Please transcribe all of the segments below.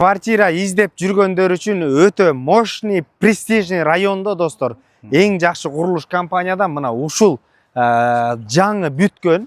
Kvartira издеп жүргөндөр үчүн өтө мощный, престижный райондо достор. Эң жакшы курулуш компаниядан мына ушул жаңы бүткөн,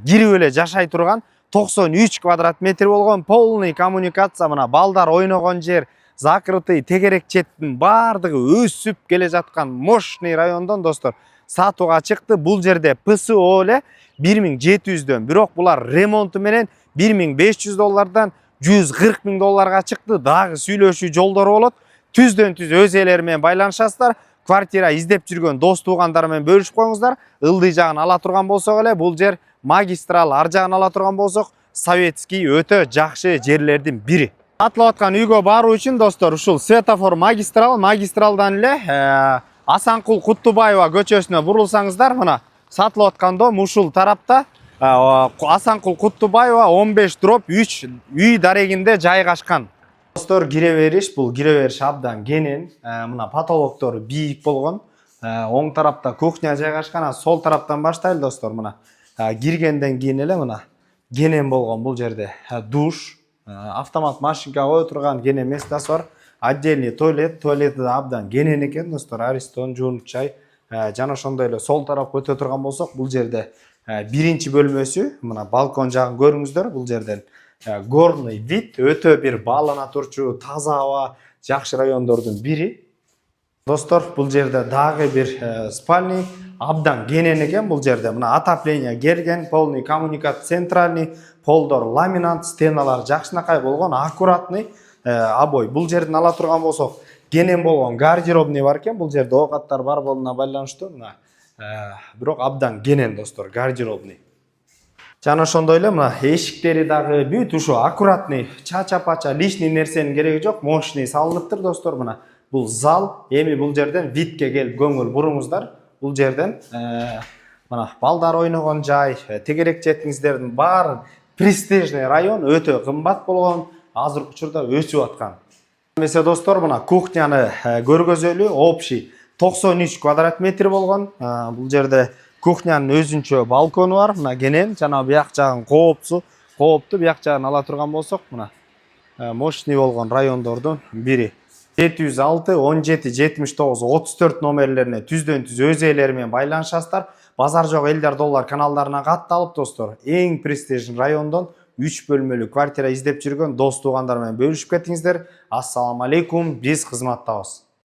кирип эле жашай турган 93 квадрат метр болгон полный коммуникация, мына балдар ойногон жер, закрытый тегерек четтин бардыгы өсүп келе жаткан мощный райондон достор сатууга чыкты. Бул жерде ПСО эле 1700дөн, бирок булар ремонту менен $1500 $140.000 чыкты. Дагы сүйлөшүү жолдору болот. Түздөн түз өз ээлери менен байланышасыздар. Квартира издеп жүргөн дос туугандар менен бөлүшүп коюңуздар. Ылдый жагын ала турган болсок эле, бул жер магистрал, ар жагын ала турган болсок, советский өтө жакшы жерлердин бири. Сатылып аткан үйгө баруу үчүн достор ушул светофор магистралдан эле Асанкул Куттубаева көчөсүнө бурулсаңыздар, мына сатылып аткан дом ушул тарапта. Асанкул Куттубаева 15/3 үй дарегинде жайгашкан. Достор, кире бериш, бул кире бериш абдан кенен, мына потолоктору бийик болгон. Оң тарапта кухня жайгашкан, сол тараптан баштайлы достор. Мына киргенден кийин эле мына кенен болгон бул жерде душ, автомат машинка кое турган кенен местасы бар. Отдельный туалети да абдан кенен экен достор. Аристон, жуунук чай, жана ошондой эле сол тарапка өтө турган болсок, бул жерде биринчи бөлмөсү, мына балкон жагын көрүңүздөр. Бул жерден горный вид, өтө бир баалана турчу, таза аба, жакшы райондордун бири. Достор, бул жерде дагы бир спальный абдан кенен экен. Бул жерде мына отопление келген, полный коммуникация центральный, полдор ламинат, стеналар жакшынакай болгон, аккуратный обой. Бул жерден ала турган болсок, кенен болгон гардеробный бар экен. Бул жерде оокаттар бар болуна байланыштуу, мына бирок абдан кенен достор, гардеробный. Жана ошондой эле мына эшиктери дагы бүт ушу аккуратный, чача-пача, лишний нерсенин кереги жок, мощный салыныптыр достор. Мына бул зал, эми бул жерден видке келип көңүл буруңуздар. Бул жерден мына балдар ойногон жай, тегерек четиңиздердин баары престижный район, өтө кымбат болгон, азыркы учурда өсүп аткан. Эмесе достор, мына кухняны көргөзөлү, общий 93 квадрат метр болгон. Бул жерде кухнянын өзүнчө балкону бар, мына кенен, жана бияк жагын кооптуу, бияк жагын ала турган болсок, мына мощный болгон райондордун бири. 706 17 79 34 номерлерине түздөн түз өз ээлери менен байланышасыздар. Базар жок элдер доллар каналдарына катталып достор, эң престижный райондон 3 бөлмөлүү квартира издеп жүргөн дос туугандар менен бөлүшүп кетиңиздер. Ассаламу алейкум, биз кызматтабыз.